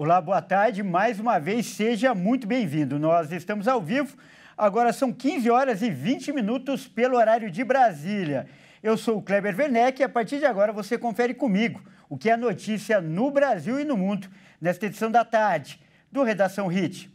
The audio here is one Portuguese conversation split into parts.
Olá, boa tarde. Mais uma vez, seja muito bem-vindo. Nós estamos ao vivo. Agora são 15 horas e 20 minutos pelo horário de Brasília. Eu sou o Kleber Werneck e a partir de agora você confere comigo o que é notícia no Brasil e no mundo nesta edição da tarde do Redação HIT.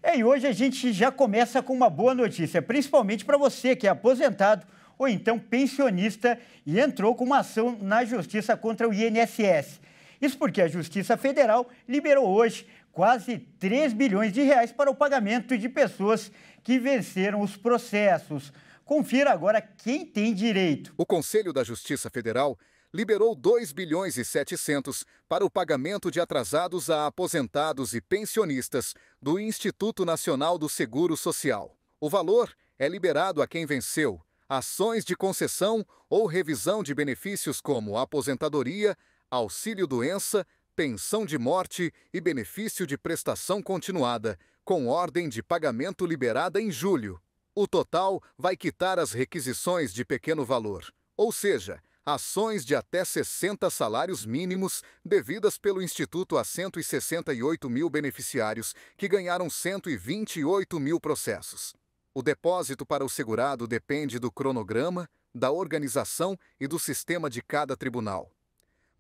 E hoje a gente já começa com uma boa notícia, principalmente para você que é aposentado ou então pensionista e entrou com uma ação na Justiça contra o INSS. Isso porque a Justiça Federal liberou hoje quase 3 bilhões de reais para o pagamento de pessoas que venceram os processos. Confira agora quem tem direito. O Conselho da Justiça Federal liberou 2 bilhões e 700 para o pagamento de atrasados a aposentados e pensionistas do Instituto Nacional do Seguro Social. O valor é liberado a quem venceu ações de concessão ou revisão de benefícios como aposentadoria, auxílio-doença, pensão de morte e benefício de prestação continuada, com ordem de pagamento liberada em julho. O total vai quitar as requisições de pequeno valor, ou seja, ações de até 60 salários mínimos devidas pelo Instituto a 168 mil beneficiários que ganharam 128 mil processos. O depósito para o segurado depende do cronograma, da organização e do sistema de cada tribunal.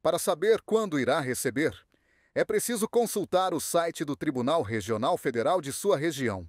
Para saber quando irá receber, é preciso consultar o site do Tribunal Regional Federal de sua região.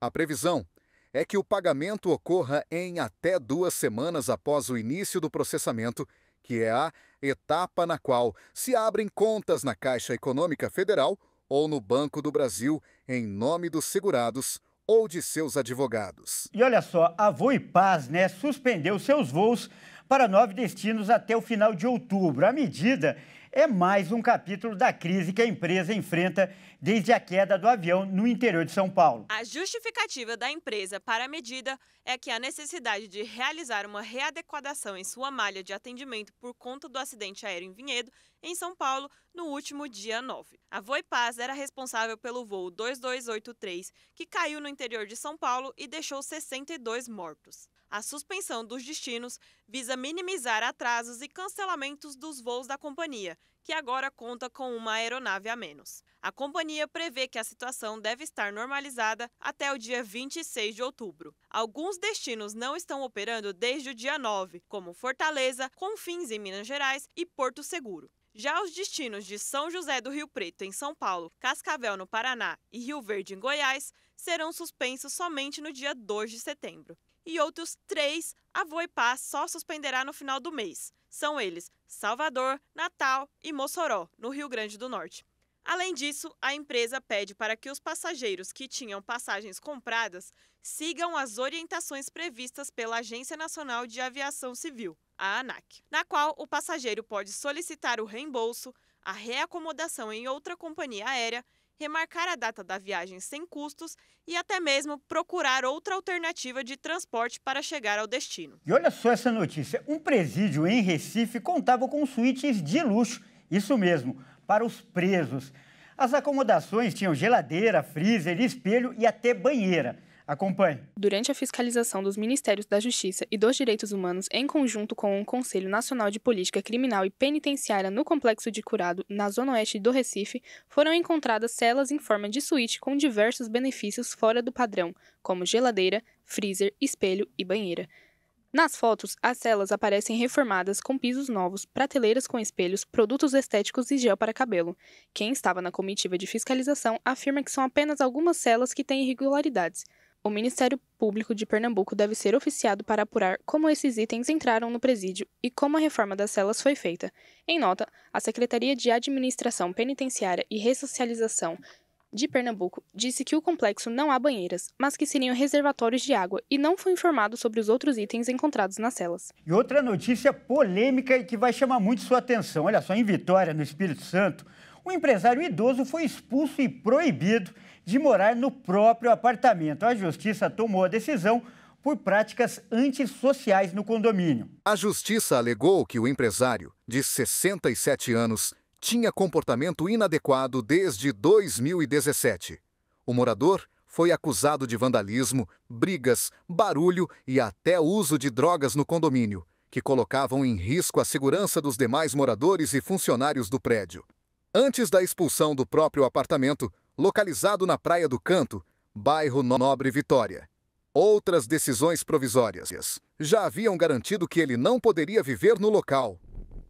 A previsão é que o pagamento ocorra em até 2 semanas após o início do processamento, que é a etapa na qual se abrem contas na Caixa Econômica Federal ou no Banco do Brasil em nome dos segurados ou de seus advogados. E olha só, a Voipaz, suspendeu seus voos para 9 destinos até o final de outubro. A medida é mais um capítulo da crise que a empresa enfrenta desde a queda do avião no interior de São Paulo. A justificativa da empresa para a medida é que a necessidade de realizar uma readequação em sua malha de atendimento por conta do acidente aéreo em Vinhedo, em São Paulo, no último dia 9. A Voipaz era responsável pelo voo 2283, que caiu no interior de São Paulo e deixou 62 mortos. A suspensão dos destinos visa minimizar atrasos e cancelamentos dos voos da companhia, que agora conta com uma aeronave a menos. A companhia prevê que a situação deve estar normalizada até o dia 26 de outubro. Alguns destinos não estão operando desde o dia 9, como Fortaleza, Confins em Minas Gerais e Porto Seguro. Já os destinos de São José do Rio Preto, em São Paulo, Cascavel, no Paraná e Rio Verde, em Goiás, serão suspensos somente no dia 2 de setembro. E outros 3, a Voipaz só suspenderá no final do mês. São eles Salvador, Natal e Mossoró, no Rio Grande do Norte. Além disso, a empresa pede para que os passageiros que tinham passagens compradas sigam as orientações previstas pela Agência Nacional de Aviação Civil, a ANAC, na qual o passageiro pode solicitar o reembolso, a reacomodação em outra companhia aérea, remarcar a data da viagem sem custos e até mesmo procurar outra alternativa de transporte para chegar ao destino. E olha só essa notícia, um presídio em Recife contava com suítes de luxo, isso mesmo, para os presos. As acomodações tinham geladeira, freezer, espelho e até banheira. Acompanhe. Durante a fiscalização dos Ministérios da Justiça e dos Direitos Humanos, em conjunto com o Conselho Nacional de Política Criminal e Penitenciária no Complexo de Curado, na zona oeste do Recife, foram encontradas celas em forma de suíte com diversos benefícios fora do padrão, como geladeira, freezer, espelho e banheira. Nas fotos, as celas aparecem reformadas com pisos novos, prateleiras com espelhos, produtos estéticos e gel para cabelo. Quem estava na comitiva de fiscalização afirma que são apenas algumas celas que têm irregularidades. O Ministério Público de Pernambuco deve ser oficiado para apurar como esses itens entraram no presídio e como a reforma das celas foi feita. Em nota, a Secretaria de Administração Penitenciária e Ressocialização de Pernambuco disse que o complexo não há banheiras, mas que seriam reservatórios de água e não foi informado sobre os outros itens encontrados nas celas. E outra notícia polêmica e que vai chamar muito sua atenção. Olha só, em Vitória, no Espírito Santo, um empresário idoso foi expulso e proibido de morar no próprio apartamento. A Justiça tomou a decisão por práticas antissociais no condomínio. A Justiça alegou que o empresário, de 67 anos, tinha comportamento inadequado desde 2017. O morador foi acusado de vandalismo, brigas, barulho e até uso de drogas no condomínio, que colocavam em risco a segurança dos demais moradores e funcionários do prédio. Antes da expulsão do próprio apartamento, localizado na Praia do Canto, bairro Nobre Vitória. Outras decisões provisórias já haviam garantido que ele não poderia viver no local.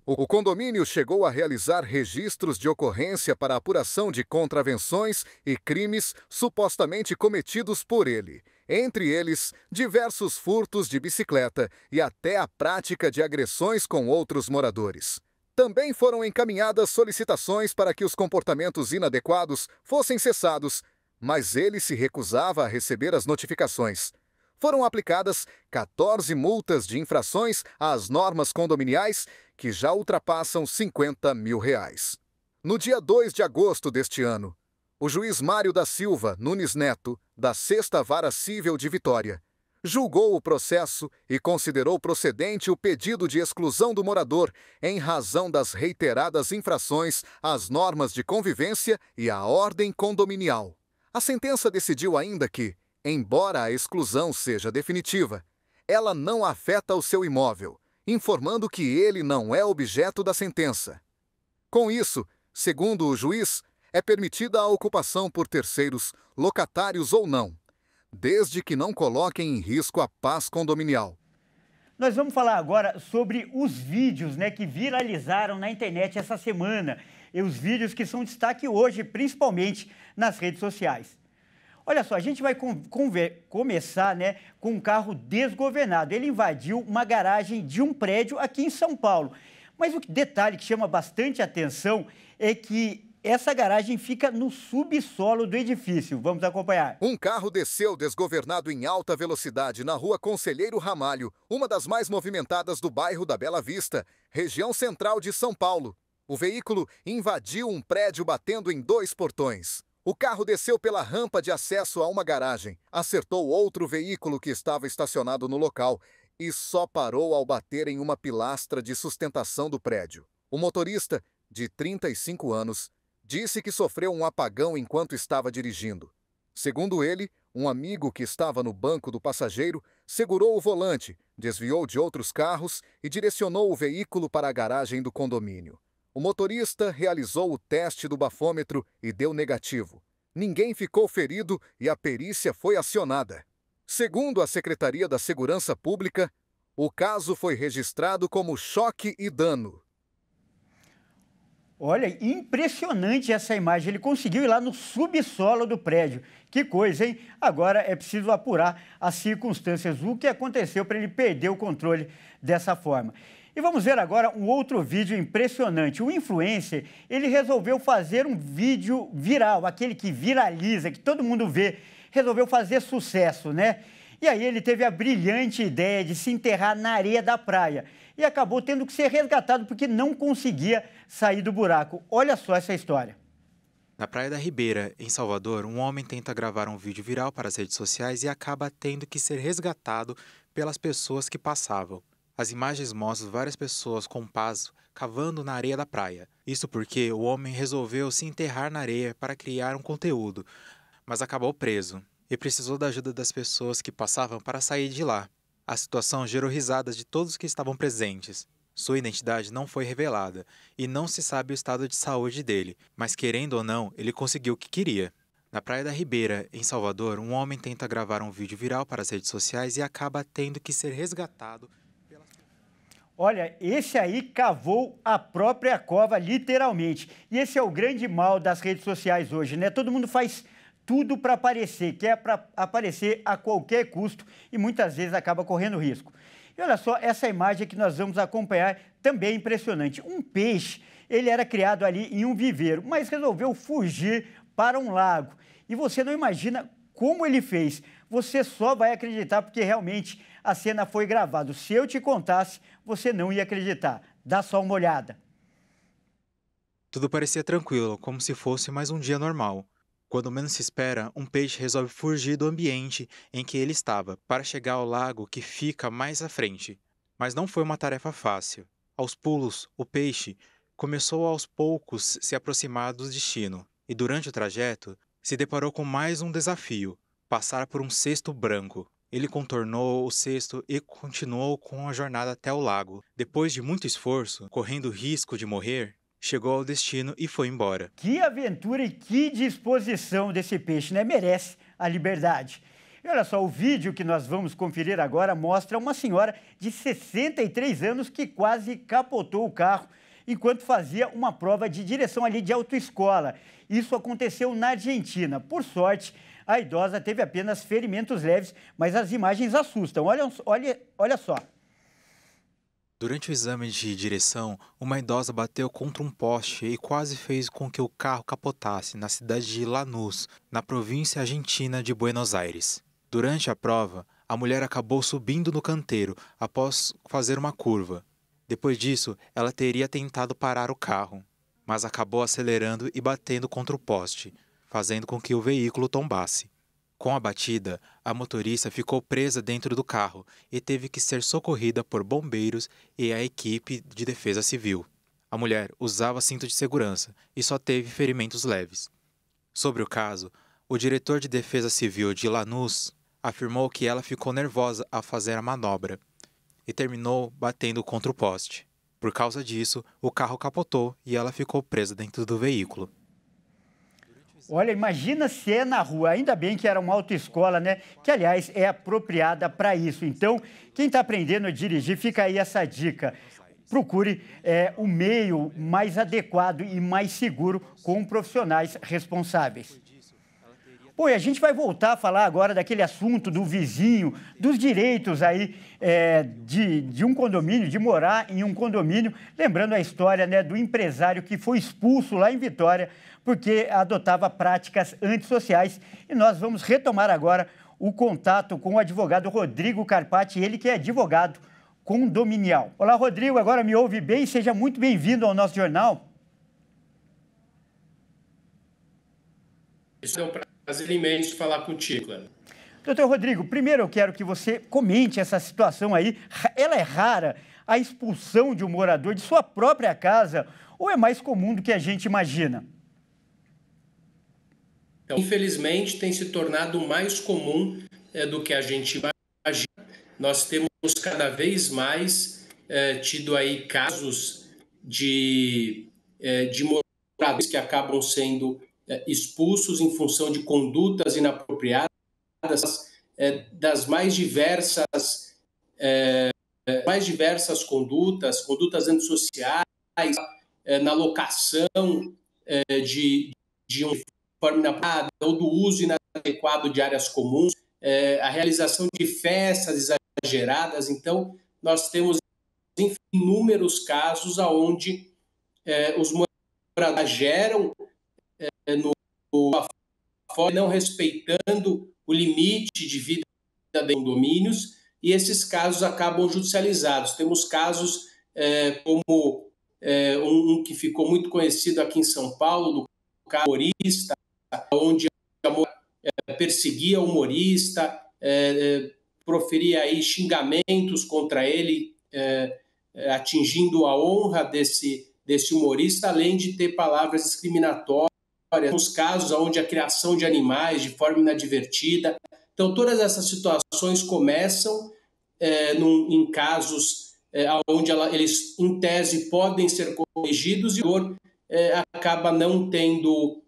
O condomínio chegou a realizar registros de ocorrência para apuração de contravenções e crimes supostamente cometidos por ele, entre eles diversos furtos de bicicleta e até a prática de agressões com outros moradores. Também foram encaminhadas solicitações para que os comportamentos inadequados fossem cessados, mas ele se recusava a receber as notificações. Foram aplicadas 14 multas de infrações às normas condominiais, que já ultrapassam R$50 mil. No dia 2 de agosto deste ano, o juiz Mário da Silva Nunes Neto, da 6ª Vara Cível de Vitória, julgou o processo e considerou procedente o pedido de exclusão do morador em razão das reiteradas infrações às normas de convivência e à ordem condominial. A sentença decidiu ainda que, embora a exclusão seja definitiva, ela não afeta o seu imóvel, informando que ele não é objeto da sentença. Com isso, segundo o juiz, é permitida a ocupação por terceiros, locatários ou não, desde que não coloquem em risco a paz condominial. Nós vamos falar agora sobre os vídeos, que viralizaram na internet essa semana, e os vídeos que são destaque hoje, principalmente nas redes sociais. Olha só, a gente vai começar com um carro desgovernado. Ele invadiu uma garagem de um prédio aqui em São Paulo. Mas o detalhe que chama bastante atenção é que essa garagem fica no subsolo do edifício. Vamos acompanhar. Um carro desceu desgovernado em alta velocidade na rua Conselheiro Ramalho, uma das mais movimentadas do bairro da Bela Vista, região central de São Paulo. O veículo invadiu um prédio batendo em 2 portões. O carro desceu pela rampa de acesso a uma garagem, acertou outro veículo que estava estacionado no local e só parou ao bater em uma pilastra de sustentação do prédio. O motorista, de 35 anos, disse que sofreu um apagão enquanto estava dirigindo. Segundo ele, um amigo que estava no banco do passageiro segurou o volante, desviou de outros carros e direcionou o veículo para a garagem do condomínio. O motorista realizou o teste do bafômetro e deu negativo. Ninguém ficou ferido e a perícia foi acionada. Segundo a Secretaria da Segurança Pública, o caso foi registrado como choque e dano. Olha, impressionante essa imagem. Ele conseguiu ir lá no subsolo do prédio. Que coisa, hein? Agora é preciso apurar as circunstâncias, o que aconteceu para ele perder o controle dessa forma. E vamos ver agora um outro vídeo impressionante. O influencer, ele resolveu fazer um vídeo viral, aquele que viraliza, que todo mundo vê, resolveu fazer sucesso, E aí ele teve a brilhante ideia de se enterrar na areia da praia e acabou tendo que ser resgatado porque não conseguia sair do buraco. Olha só essa história. Na Praia da Ribeira, em Salvador, um homem tenta gravar um vídeo viral para as redes sociais e acaba tendo que ser resgatado pelas pessoas que passavam. As imagens mostram várias pessoas com pás cavando na areia da praia. Isso porque o homem resolveu se enterrar na areia para criar um conteúdo, mas acabou preso e precisou da ajuda das pessoas que passavam para sair de lá. A situação gerou risadas de todos que estavam presentes. Sua identidade não foi revelada e não se sabe o estado de saúde dele, mas querendo ou não, ele conseguiu o que queria. Na Praia da Ribeira, em Salvador, um homem tenta gravar um vídeo viral para as redes sociais e acaba tendo que ser resgatado. Olha, esse aí cavou a própria cova, literalmente. E esse é o grande mal das redes sociais hoje, Todo mundo faz tudo para aparecer, quer para aparecer a qualquer custo e muitas vezes acaba correndo risco. E olha só, essa imagem que nós vamos acompanhar também é impressionante. Um peixe, ele era criado ali em um viveiro, mas resolveu fugir para um lago. E você não imagina como ele fez. Você só vai acreditar porque realmente a cena foi gravada. Se eu te contasse, você não ia acreditar. Dá só uma olhada. Tudo parecia tranquilo, como se fosse mais um dia normal. Quando menos se espera, um peixe resolve fugir do ambiente em que ele estava, para chegar ao lago que fica mais à frente. Mas não foi uma tarefa fácil. Aos pulos, o peixe começou aos poucos se aproximar do destino, e durante o trajeto, se deparou com mais um desafio, passar por um cesto branco. Ele contornou o cesto e continuou com a jornada até o lago. Depois de muito esforço, correndo o risco de morrer, chegou ao destino e foi embora. Que aventura e que disposição desse peixe, né? Merece a liberdade. E olha só, o vídeo que nós vamos conferir agora mostra uma senhora de 63 anos que quase capotou o carro enquanto fazia uma prova de direção ali de autoescola. Isso aconteceu na Argentina. Por sorte, a idosa teve apenas ferimentos leves, mas as imagens assustam. Olha só. Durante o exame de direção, uma idosa bateu contra um poste e quase fez com que o carro capotasse na cidade de Lanús, na província argentina de Buenos Aires. Durante a prova, a mulher acabou subindo no canteiro após fazer uma curva. Depois disso, ela teria tentado parar o carro, mas acabou acelerando e batendo contra o poste, fazendo com que o veículo tombasse. Com a batida, a motorista ficou presa dentro do carro e teve que ser socorrida por bombeiros e a equipe de defesa civil. A mulher usava cinto de segurança e só teve ferimentos leves. Sobre o caso, o diretor de defesa civil de Lanús afirmou que ela ficou nervosa ao fazer a manobra e terminou batendo contra o poste. Por causa disso, o carro capotou e ela ficou presa dentro do veículo. Olha, imagina se é na rua. Ainda bem que era uma autoescola, né? Que, aliás, é apropriada para isso. Então, quem está aprendendo a dirigir, fica aí essa dica. Procure o meio mais adequado e mais seguro com profissionais responsáveis. Pô, e a gente vai voltar a falar agora daquele assunto do vizinho, dos direitos aí de um condomínio, de morar em um condomínio. Lembrando a história, né, do empresário que foi expulso lá em Vitória porque adotava práticas antissociais. E nós vamos retomar agora o contato com o advogado Rodrigo Carpati, ele que é advogado condominial. Olá, Rodrigo, agora me ouve bem? Seja muito bem-vindo ao nosso jornal. Isso é um prazer imenso falar contigo, Cleber. Doutor Rodrigo, primeiro eu quero que você comente essa situação aí. Ela é rara, a expulsão de um morador de sua própria casa, ou é mais comum do que a gente imagina? Então, infelizmente, tem se tornado mais comum do que a gente imagina. Nós temos cada vez mais tido aí casos de moradores que acabam sendo expulsos em função de condutas inapropriadas, das mais diversas condutas antissociais, na locação de um forma inapropriada ou do uso inadequado de áreas comuns, a realização de festas exageradas. Então, nós temos inúmeros casos onde os moradores geram não respeitando o limite de vida de condomínios, e esses casos acabam judicializados. Temos casos como um que ficou muito conhecido aqui em São Paulo, do caso humorista, onde a mulher perseguia o humorista, proferia aí xingamentos contra ele, atingindo a honra desse humorista, além de ter palavras discriminatórias, nos casos onde a criação de animais de forma inadvertida. Então, todas essas situações começam em casos onde eles, em tese, podem ser corrigidos e o autor acaba não tendo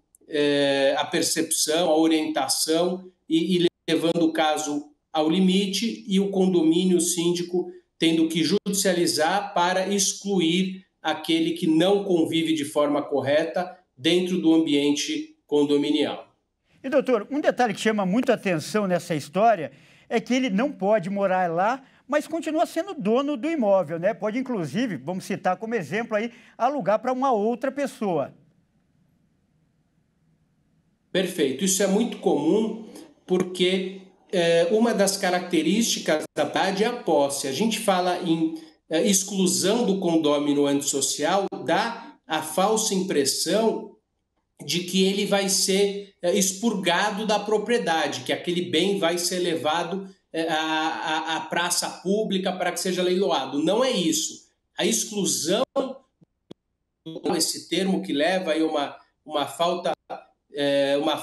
a percepção, a orientação e levando o caso ao limite, e o condomínio, o síndico, tendo que judicializar para excluir aquele que não convive de forma correta dentro do ambiente condominial. E, doutor, um detalhe que chama muito a atenção nessa história é que ele não pode morar lá, mas continua sendo dono do imóvel, né? Pode, inclusive, vamos citar como exemplo aí, alugar para uma outra pessoa. Perfeito. Isso é muito comum porque uma das características da propriedade é a posse. A gente fala em exclusão do condômino antissocial, dá a falsa impressão de que ele vai ser expurgado da propriedade, que aquele bem vai ser levado à praça pública para que seja leiloado. Não é isso. A exclusão, esse termo que leva aí uma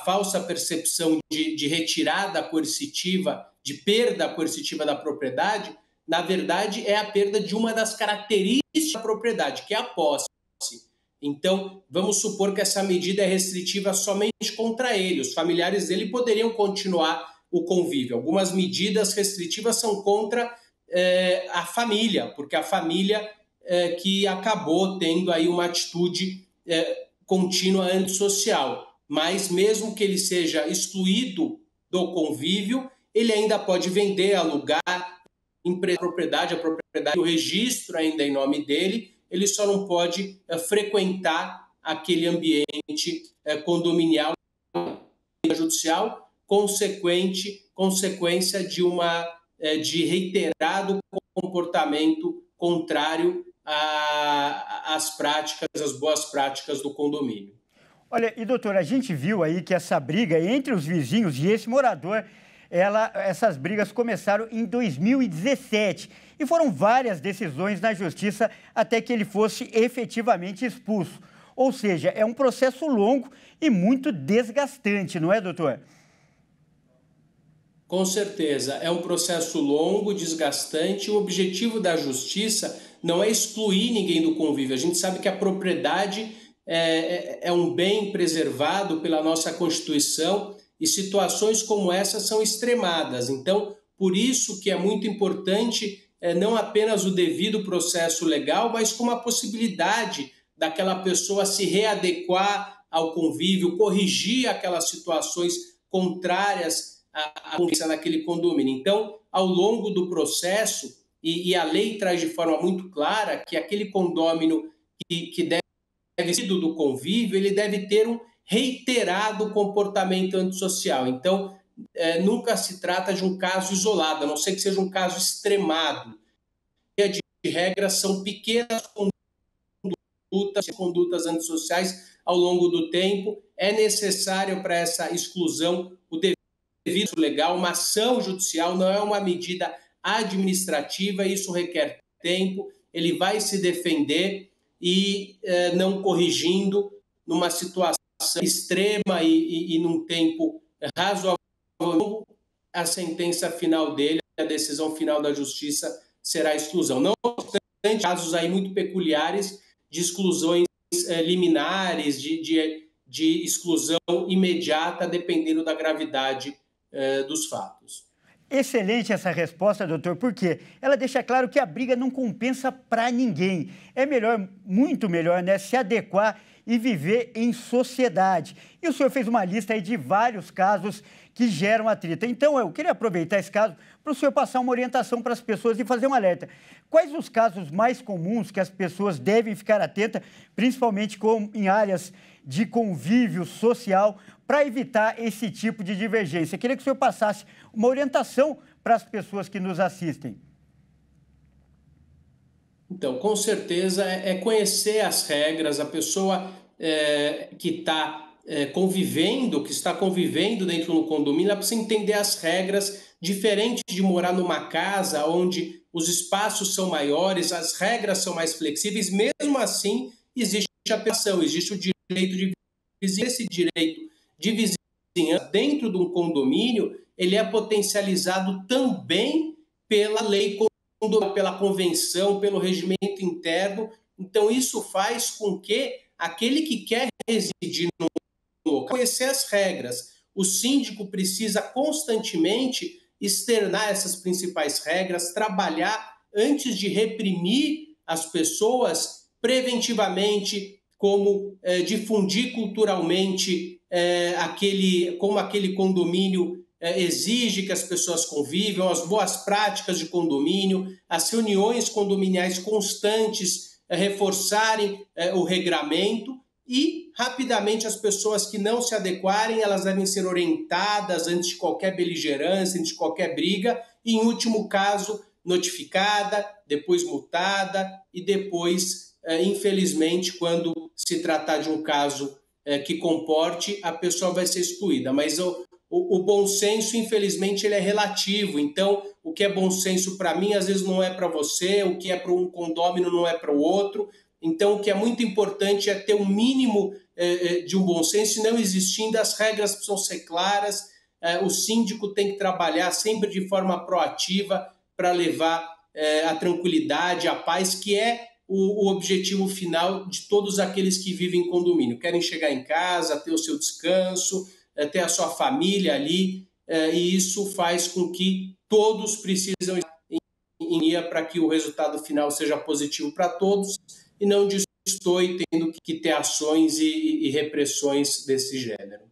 falsa percepção de retirada coercitiva, de perda coercitiva da propriedade, na verdade é a perda de uma das características da propriedade, que é a posse. Então, vamos supor que essa medida é restritiva somente contra ele. Os familiares dele poderiam continuar o convívio. Algumas medidas restritivas são contra a família, porque a família que acabou tendo aí uma atitude contínua antissocial. Mas mesmo que ele seja excluído do convívio, ele ainda pode vender, alugar, a propriedade, o registro ainda em nome dele, ele só não pode frequentar aquele ambiente condominial judicial, consequência de reiterado comportamento contrário às boas práticas do condomínio. Olha, e doutor, a gente viu aí que essa briga entre os vizinhos e esse morador, essas brigas começaram em 2017 e foram várias decisões na justiça até que ele fosse efetivamente expulso. Ou seja, é um processo longo e muito desgastante, não é, doutor? Com certeza, é um processo longo, desgastante. O objetivo da justiça não é excluir ninguém do convívio. A gente sabe que a propriedade é um bem preservado pela nossa Constituição e situações como essa são extremadas. Então, por isso que é muito importante não apenas o devido processo legal, mas com a possibilidade daquela pessoa se readequar ao convívio, corrigir aquelas situações contrárias à convivência naquele condomínio. Então, ao longo do processo, e a lei traz de forma muito clara que aquele condômino que deve ser do convívio, ele deve ter um reiterado comportamento antissocial. Então, nunca se trata de um caso isolado, a não ser que seja um caso extremado. De regra, são pequenas condutas antissociais ao longo do tempo. É necessário para essa exclusão o devido legal, uma ação judicial, não é uma medida administrativa, isso requer tempo, ele vai se defender e não corrigindo numa situação extrema e num tempo razoável, a sentença final dele, a decisão final da justiça será a exclusão. Não obstante, casos aí muito peculiares de exclusões liminares, de exclusão imediata, dependendo da gravidade dos fatos. Excelente essa resposta, doutor, porque ela deixa claro que a briga não compensa para ninguém. É melhor, muito melhor, né, se adequar e viver em sociedade. E o senhor fez uma lista aí de vários casos que geram atrito. Então, eu queria aproveitar esse caso para o senhor passar uma orientação para as pessoas e fazer um alerta. Quais os casos mais comuns que as pessoas devem ficar atentas, principalmente em áreas de convívio social, para evitar esse tipo de divergência? Eu queria que o senhor passasse uma orientação para as pessoas que nos assistem. Então, com certeza, é conhecer as regras. A pessoa que está convivendo, que está convivendo dentro do condomínio, ela precisa entender as regras, diferente de morar numa casa onde os espaços são maiores, as regras são mais flexíveis. Mesmo assim, existe a pensão, existe o direito de vizinhança. Esse direito de vizinhança dentro de um condomínio, ele é potencializado também pela lei, pela convenção, pelo regimento interno. Então, isso faz com que aquele que quer residir no local conhecer as regras. O síndico precisa constantemente externar essas principais regras, trabalhar antes de reprimir as pessoas preventivamente, como difundir culturalmente como aquele condomínio exige que as pessoas convivam, as boas práticas de condomínio, as reuniões condominiais constantes, reforçarem o regramento e, rapidamente, as pessoas que não se adequarem, elas devem ser orientadas antes de qualquer beligerância, antes de qualquer briga, e, em último caso, notificada, depois multada e depois, infelizmente, quando se tratar de um caso que comporte, a pessoa vai ser excluída. Mas o bom senso, infelizmente, ele é relativo. Então, o que é bom senso para mim, às vezes não é para você, o que é para um condômino não é para o outro. Então, o que é muito importante é ter um mínimo de um bom senso, e não existindo, as regras precisam ser claras, o síndico tem que trabalhar sempre de forma proativa para levar a tranquilidade, a paz, que é o objetivo final de todos aqueles que vivem em condomínio. Querem chegar em casa, ter o seu descanso, ter a sua família ali, e isso faz com que todos precisam em linha para que o resultado final seja positivo para todos e não destoe tendo que ter ações e repressões desse gênero.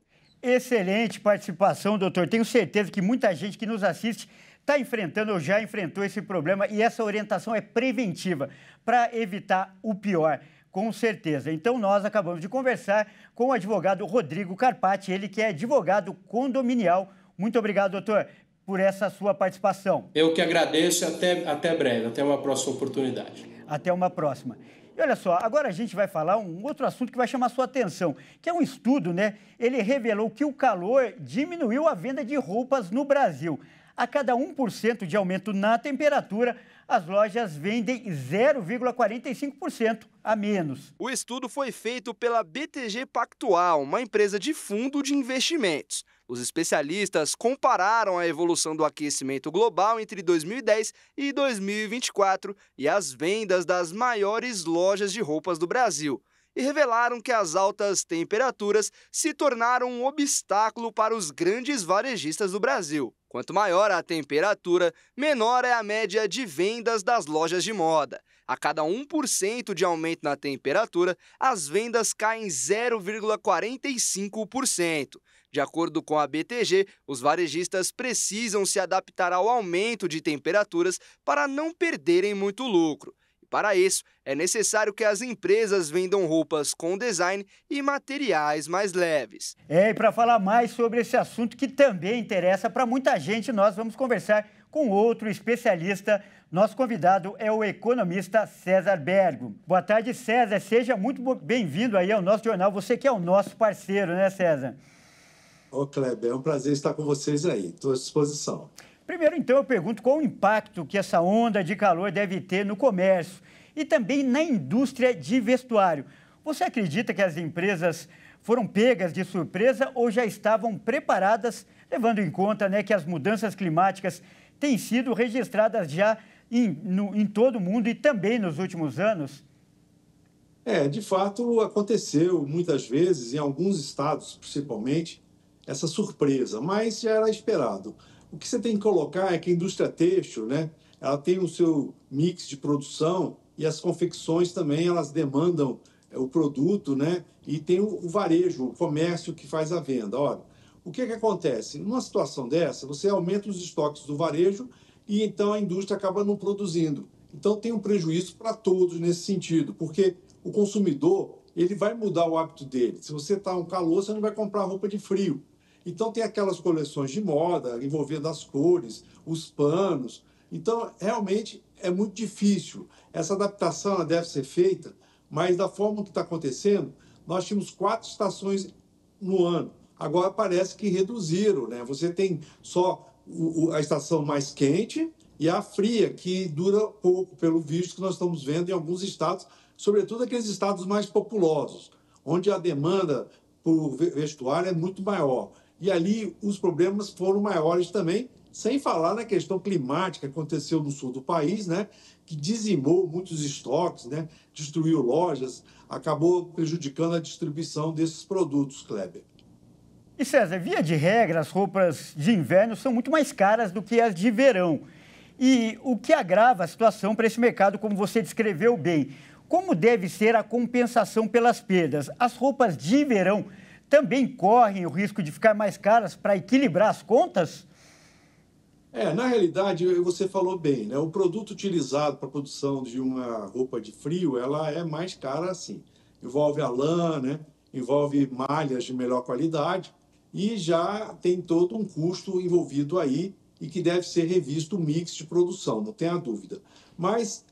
Excelente participação, doutor. Tenho certeza que muita gente que nos assiste está enfrentando ou já enfrentou esse problema e essa orientação é preventiva para evitar o pior, com certeza. Então, nós acabamos de conversar com o advogado Rodrigo Carpati, ele que é advogado condominial. Muito obrigado, doutor, por essa sua participação. Eu que agradeço e até breve, até uma próxima oportunidade. Até uma próxima. E olha só, agora a gente vai falar um outro assunto que vai chamar a sua atenção, que é um estudo, né? Ele revelou que o calor diminuiu a venda de roupas no Brasil. A cada 1% de aumento na temperatura, as lojas vendem 0,45% a menos. O estudo foi feito pela BTG Pactual, uma empresa de fundo de investimentos. Os especialistas compararam a evolução do aquecimento global entre 2010 e 2024 e as vendas das maiores lojas de roupas do Brasil, e revelaram que as altas temperaturas se tornaram um obstáculo para os grandes varejistas do Brasil. Quanto maior a temperatura, menor é a média de vendas das lojas de moda. A cada 1% de aumento na temperatura, as vendas caem 0,45%. De acordo com a BTG, os varejistas precisam se adaptar ao aumento de temperaturas para não perderem muito lucro. Para isso, é necessário que as empresas vendam roupas com design e materiais mais leves. E para falar mais sobre esse assunto que também interessa para muita gente, nós vamos conversar com outro especialista. Nosso convidado é o economista César Bergo. Boa tarde, César. Seja muito bem-vindo aí ao nosso jornal. Você que é o nosso parceiro, né, César? Ô, Kleber, é um prazer estar com vocês aí. Estou à disposição. Primeiro, então, eu pergunto qual o impacto que essa onda de calor deve ter no comércio e também na indústria de vestuário. Você acredita que as empresas foram pegas de surpresa ou já estavam preparadas, levando em conta, né, que as mudanças climáticas têm sido registradas já em todo o mundo e também nos últimos anos? De fato, aconteceu muitas vezes, em alguns estados principalmente, essa surpresa, mas já era esperado. O que você tem que colocar é que a indústria têxtil, né, ela tem o seu mix de produção e as confecções também, elas demandam o produto, né, e tem o varejo, o comércio que faz a venda. Ora, o que acontece? Numa situação dessa, você aumenta os estoques do varejo e então a indústria acaba não produzindo. Então tem um prejuízo para todos nesse sentido, porque o consumidor, ele vai mudar o hábito dele. Se você está um calor, você não vai comprar roupa de frio. Então, tem aquelas coleções de moda envolvendo as cores, os panos. Então, realmente, é muito difícil. Essa adaptação ela deve ser feita, mas da forma que está acontecendo, nós tínhamos 4 estações no ano. Agora, parece que reduziram, né? Você tem só a estação mais quente e a fria, que dura pouco, pelo visto que nós estamos vendo em alguns estados, sobretudo aqueles estados mais populosos, onde a demanda por vestuário é muito maior. E ali os problemas foram maiores também, sem falar na questão climática que aconteceu no sul do país, né, que dizimou muitos estoques, né, destruiu lojas, acabou prejudicando a distribuição desses produtos, Kleber. E César, via de regra, as roupas de inverno são muito mais caras do que as de verão. E o que agrava a situação para esse mercado, como você descreveu bem. Como deve ser a compensação pelas perdas? As roupas de verão também correm o risco de ficar mais caras para equilibrar as contas? Na realidade, você falou bem, né? O produto utilizado para a produção de uma roupa de frio, ela é mais cara assim. Envolve a lã, né? Envolve malhas de melhor qualidade e já tem todo um custo envolvido aí e que deve ser revisto o mix de produção, não tenha dúvida. Mas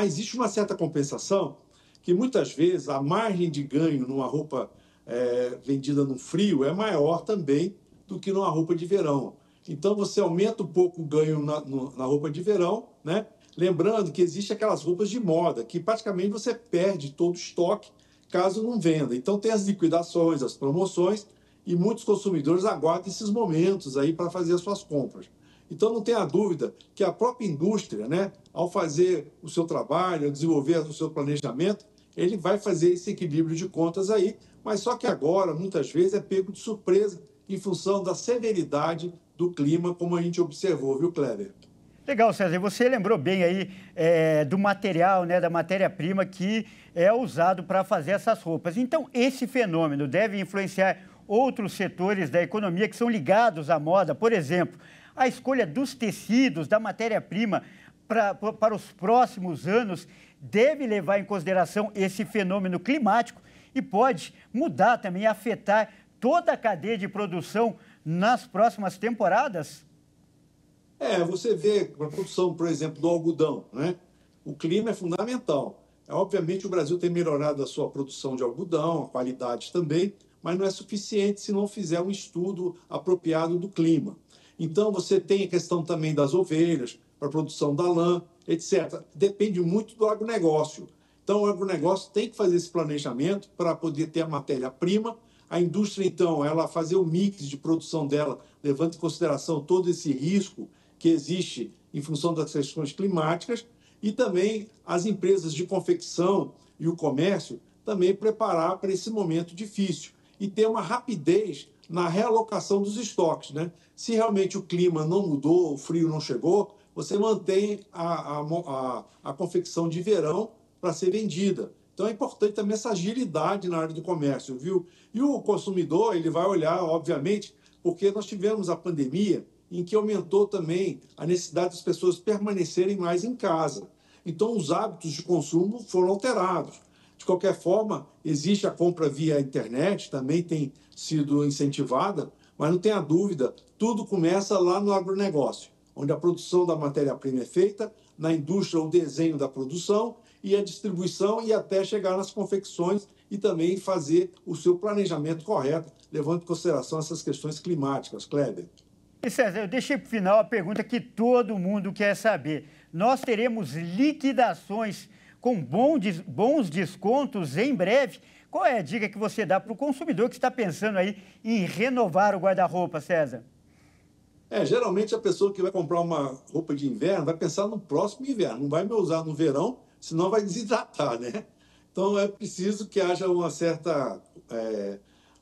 existe uma certa compensação que muitas vezes a margem de ganho numa roupa vendida no frio é maior também do que numa roupa de verão. Então, você aumenta um pouco o ganho na roupa de verão, né? Lembrando que existe aquelas roupas de moda, que praticamente você perde todo o estoque caso não venda. Então, tem as liquidações, as promoções, e muitos consumidores aguardam esses momentos aí para fazer as suas compras. Então, não tenha dúvida que a própria indústria, né, ao fazer o seu trabalho, ao desenvolver o seu planejamento, ele vai fazer esse equilíbrio de contas aí, mas só que agora, muitas vezes, é pego de surpresa em função da severidade do clima, como a gente observou, viu, Kleber? Legal, César. Você lembrou bem aí do material, né, da matéria-prima que é usado para fazer essas roupas. Então, esse fenômeno deve influenciar outros setores da economia que são ligados à moda. Por exemplo, a escolha dos tecidos, da matéria-prima para os próximos anos deve levar em consideração esse fenômeno climático e pode mudar também, afetar toda a cadeia de produção nas próximas temporadas? Você vê a produção, por exemplo, do algodão, né? O clima é fundamental. Obviamente, o Brasil tem melhorado a sua produção de algodão, a qualidade também, mas não é suficiente se não fizer um estudo apropriado do clima. Então, você tem a questão também das ovelhas, para a produção da lã, etc. Depende muito do agronegócio. Então, o agronegócio tem que fazer esse planejamento para poder ter a matéria-prima. A indústria, então, ela fazer o mix de produção dela, levando em consideração todo esse risco que existe em função das questões climáticas, e também as empresas de confecção e o comércio também preparar para esse momento difícil e ter uma rapidez na realocação dos estoques, né? Se realmente o clima não mudou, o frio não chegou, você mantém a confecção de verão para ser vendida. Então é importante também essa agilidade na área do comércio, viu? E o consumidor, ele vai olhar, obviamente, porque nós tivemos a pandemia em que aumentou também a necessidade das pessoas permanecerem mais em casa. Então os hábitos de consumo foram alterados. De qualquer forma, existe a compra via internet, também tem sido incentivada, mas não tenha dúvida, tudo começa lá no agronegócio, onde a produção da matéria-prima é feita, na indústria o desenho da produção e a distribuição e até chegar nas confecções e também fazer o seu planejamento correto, levando em consideração essas questões climáticas, Kleber. E César, eu deixei para o final a pergunta que todo mundo quer saber. Nós teremos liquidações com bons descontos em breve? Qual é a dica que você dá para o consumidor que está pensando aí em renovar o guarda-roupa, César? Geralmente a pessoa que vai comprar uma roupa de inverno vai pensar no próximo inverno, não vai me usar no verão, senão vai desidratar, né? Então é preciso que haja uma certa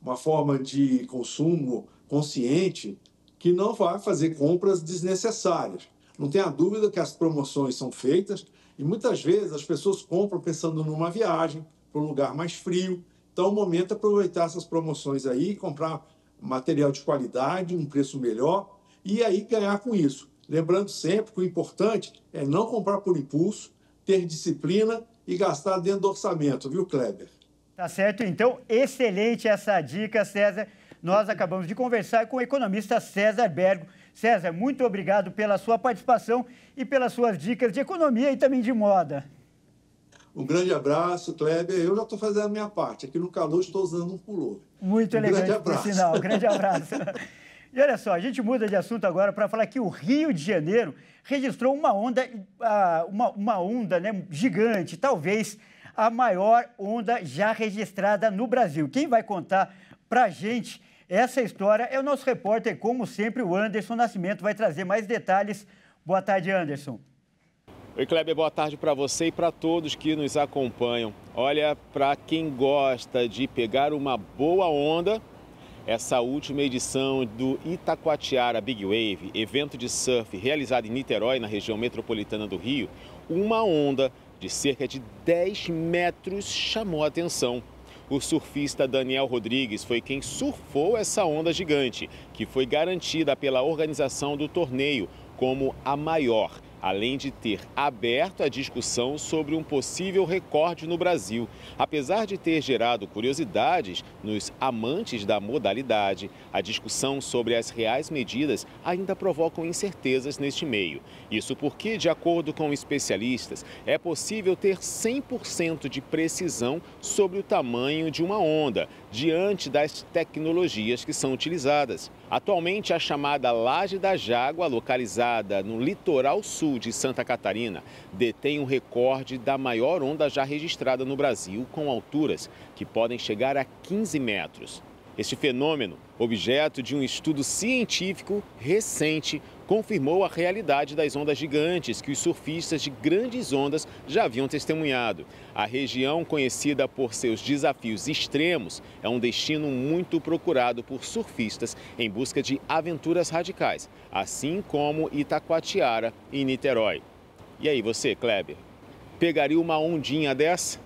uma forma de consumo consciente que não vai fazer compras desnecessárias. Não tenha dúvida que as promoções são feitas e muitas vezes as pessoas compram pensando numa viagem para um lugar mais frio. Então, o momento é aproveitar essas promoções aí, comprar material de qualidade, um preço melhor e aí ganhar com isso. Lembrando sempre que o importante é não comprar por impulso, ter disciplina e gastar dentro do orçamento, viu, Kleber? Tá certo, então, excelente essa dica, César. Nós acabamos de conversar com o economista César Bergo. César, muito obrigado pela sua participação e pelas suas dicas de economia e também de moda. Um grande abraço, Kleber. Eu já estou fazendo a minha parte. Aqui no calor estou usando um pullover. Muito elegante, por sinal. Grande abraço. E olha só, a gente muda de assunto agora para falar que o Rio de Janeiro registrou uma onda, né, gigante, talvez a maior onda já registrada no Brasil. Quem vai contar para a gente essa história é o nosso repórter, como sempre, o Anderson Nascimento, vai trazer mais detalhes. Boa tarde, Anderson. Oi, Kleber, boa tarde para você e para todos que nos acompanham. Olha, para quem gosta de pegar uma boa onda, essa última edição do Itacoatiara Big Wave, evento de surf realizado em Niterói, na região metropolitana do Rio, uma onda de cerca de 10 metros chamou a atenção. O surfista Daniel Rodrigues foi quem surfou essa onda gigante, que foi garantida pela organização do torneio como a maior, além de ter aberto a discussão sobre um possível recorde no Brasil. Apesar de ter gerado curiosidades nos amantes da modalidade, a discussão sobre as reais medidas ainda provocam incertezas neste meio. Isso porque, de acordo com especialistas, é possível ter 100% de precisão sobre o tamanho de uma onda, diante das tecnologias que são utilizadas. Atualmente, a chamada Laje da Jágua, localizada no litoral sul de Santa Catarina, detém o recorde da maior onda já registrada no Brasil, com alturas que podem chegar a 15 metros. Este fenômeno, objeto de um estudo científico recente, confirmou a realidade das ondas gigantes que os surfistas de grandes ondas já haviam testemunhado. A região, conhecida por seus desafios extremos, é um destino muito procurado por surfistas em busca de aventuras radicais, assim como Itacoatiara e Niterói. E aí, você, Kleber, pegaria uma ondinha dessa?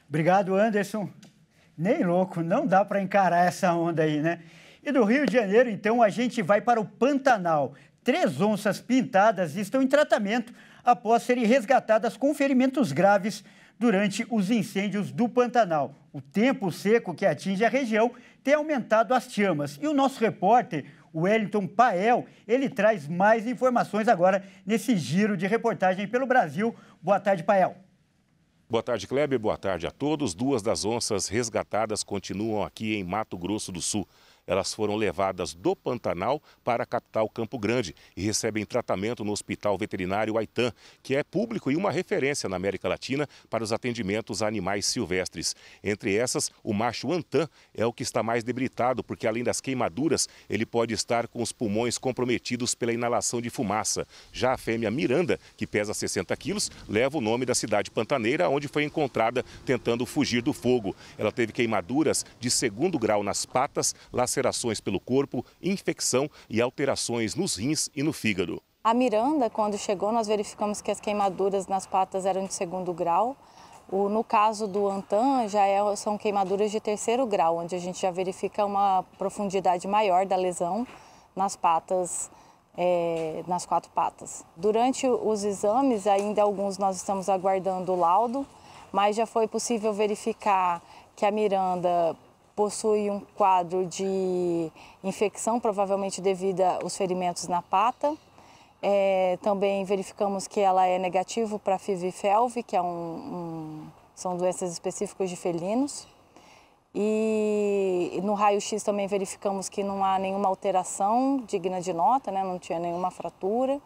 Obrigado, Anderson. Nem louco, não dá para encarar essa onda aí, né? E do Rio de Janeiro, então, a gente vai para o Pantanal. 3 onças pintadas estão em tratamento após serem resgatadas com ferimentos graves durante os incêndios do Pantanal. O tempo seco que atinge a região tem aumentado as chamas. E o nosso repórter, Wellington Pael, ele traz mais informações agora nesse giro de reportagem pelo Brasil. Boa tarde, Pael. Boa tarde, Kleber. Boa tarde a todos. 2 das onças resgatadas continuam aqui em Mato Grosso do Sul. Elas foram levadas do Pantanal para a capital Campo Grande e recebem tratamento no Hospital Veterinário Aitã, que é público e uma referência na América Latina para os atendimentos a animais silvestres. Entre essas, o macho Antã é o que está mais debilitado, porque além das queimaduras, ele pode estar com os pulmões comprometidos pela inalação de fumaça. Já a fêmea Miranda, que pesa 60 quilos, leva o nome da cidade pantaneira, onde foi encontrada tentando fugir do fogo. Ela teve queimaduras de 2º grau nas patas, lacerações pelo corpo, infecção e alterações nos rins e no fígado. A Miranda, quando chegou, nós verificamos que as queimaduras nas patas eram de 2º grau. No caso do Antã, são queimaduras de 3º grau, onde a gente já verifica uma profundidade maior da lesão nas patas, nas 4 patas. Durante os exames, ainda alguns nós estamos aguardando o laudo, mas já foi possível verificar que a Miranda possui um quadro de infecção, provavelmente devido aos ferimentos na pata. Também verificamos que ela é negativa para FIV e FeLV, que são doenças específicas de felinos. E no raio-x também verificamos que não há nenhuma alteração digna de nota, né? Não tinha nenhuma fratura.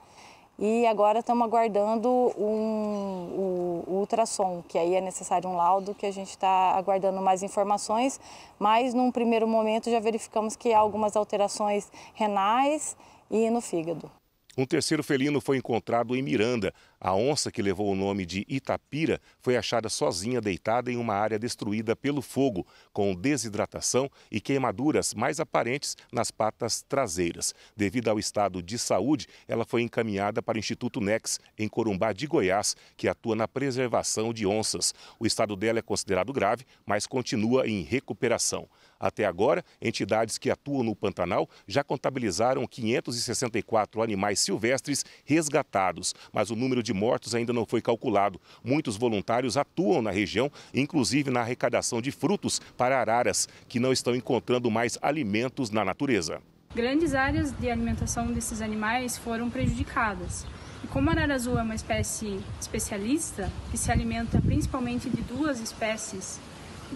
E agora estamos aguardando o ultrassom, que aí é necessário um laudo, que a gente está aguardando mais informações, mas num primeiro momento já verificamos que há algumas alterações renais e no fígado. Um terceiro felino foi encontrado em Miranda. A onça, que levou o nome de Itapira, foi achada sozinha deitada em uma área destruída pelo fogo, com desidratação e queimaduras mais aparentes nas patas traseiras. Devido ao estado de saúde, ela foi encaminhada para o Instituto Nex, em Corumbá de Goiás, que atua na preservação de onças. O estado dela é considerado grave, mas continua em recuperação. Até agora, entidades que atuam no Pantanal já contabilizaram 564 animais silvestres resgatados, mas o número de mortos ainda não foi calculado. Muitos voluntários atuam na região, inclusive na arrecadação de frutos para araras, que não estão encontrando mais alimentos na natureza. Grandes áreas de alimentação desses animais foram prejudicadas. E como a arara azul é uma espécie especialista, que se alimenta principalmente de 2 espécies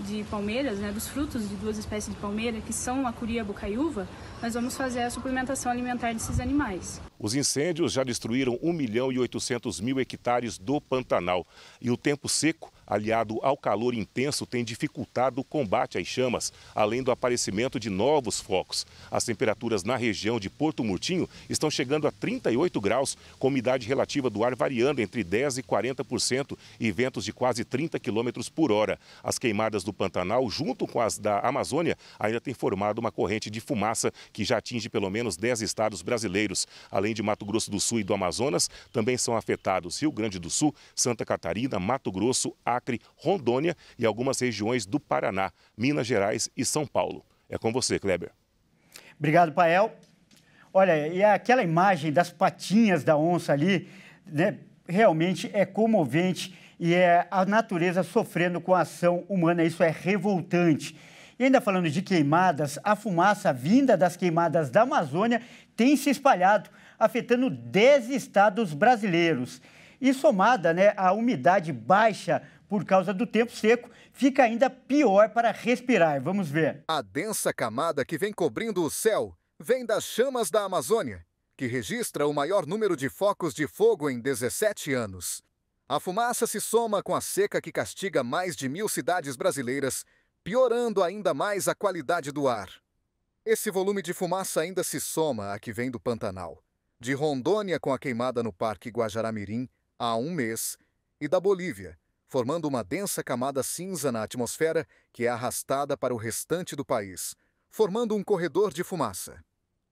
de palmeiras, né, dos frutos de 2 espécies de palmeira, que são a curi e a bocaiúva, nós vamos fazer a suplementação alimentar desses animais. Os incêndios já destruíram 1.800.000 hectares do Pantanal. E o tempo seco, aliado ao calor intenso, tem dificultado o combate às chamas, além do aparecimento de novos focos. As temperaturas na região de Porto Murtinho estão chegando a 38 graus, com umidade relativa do ar variando entre 10% e 40% e ventos de quase 30 km por hora. As queimadas do Pantanal, junto com as da Amazônia, ainda têm formado uma corrente de fumaça que já atinge pelo menos 10 estados brasileiros. Além de Mato Grosso do Sul e do Amazonas, também são afetados Rio Grande do Sul, Santa Catarina, Mato Grosso, Acre, Rondônia e algumas regiões do Paraná, Minas Gerais e São Paulo. É com você, Kleber. Obrigado, Pael. Olha, e aquela imagem das patinhas da onça ali, né, realmente é comovente e é a natureza sofrendo com a ação humana. Isso é revoltante. E ainda falando de queimadas, a fumaça vinda das queimadas da Amazônia tem se espalhado, afetando 10 estados brasileiros. E somada, né, à umidade baixa por causa do tempo seco, fica ainda pior para respirar. Vamos ver. A densa camada que vem cobrindo o céu vem das chamas da Amazônia, que registra o maior número de focos de fogo em 17 anos. A fumaça se soma com a seca que castiga mais de 1.000 cidades brasileiras, piorando ainda mais a qualidade do ar. Esse volume de fumaça ainda se soma à que vem do Pantanal, de Rondônia com a queimada no Parque Guajará-Mirim há um mês e da Bolívia, formando uma densa camada cinza na atmosfera que é arrastada para o restante do país, formando um corredor de fumaça.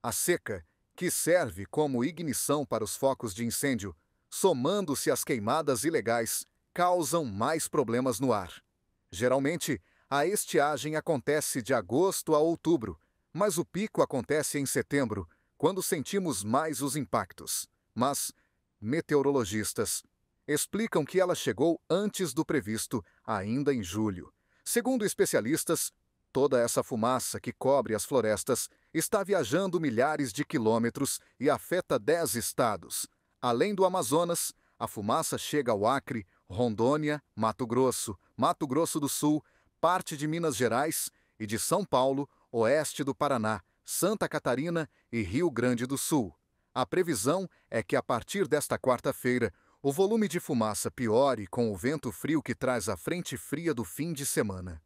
A seca, que serve como ignição para os focos de incêndio, somando-se às queimadas ilegais, causam mais problemas no ar. Geralmente, a estiagem acontece de agosto a outubro, mas o pico acontece em setembro, quando sentimos mais os impactos. Mas meteorologistas explicam que ela chegou antes do previsto, ainda em julho. Segundo especialistas, toda essa fumaça que cobre as florestas está viajando milhares de quilômetros e afeta 10 estados. Além do Amazonas, a fumaça chega ao Acre, Rondônia, Mato Grosso do Sul, parte de Minas Gerais e de São Paulo, oeste do Paraná, Santa Catarina e Rio Grande do Sul. A previsão é que a partir desta quarta-feira, o volume de fumaça piore com o vento frio que traz a frente fria do fim de semana.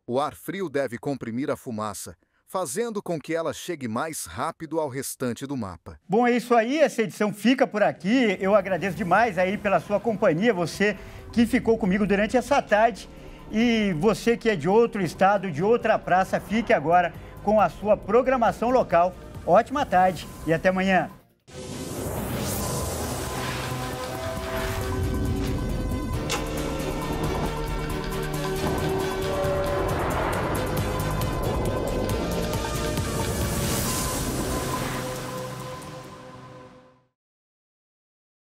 O ar frio deve comprimir a fumaça, fazendo com que ela chegue mais rápido ao restante do mapa. Bom, é isso aí, essa edição fica por aqui. Eu agradeço demais aí pela sua companhia, você que ficou comigo durante essa tarde. E você que é de outro estado, de outra praça, fique agora com a sua programação local. Ótima tarde e até amanhã.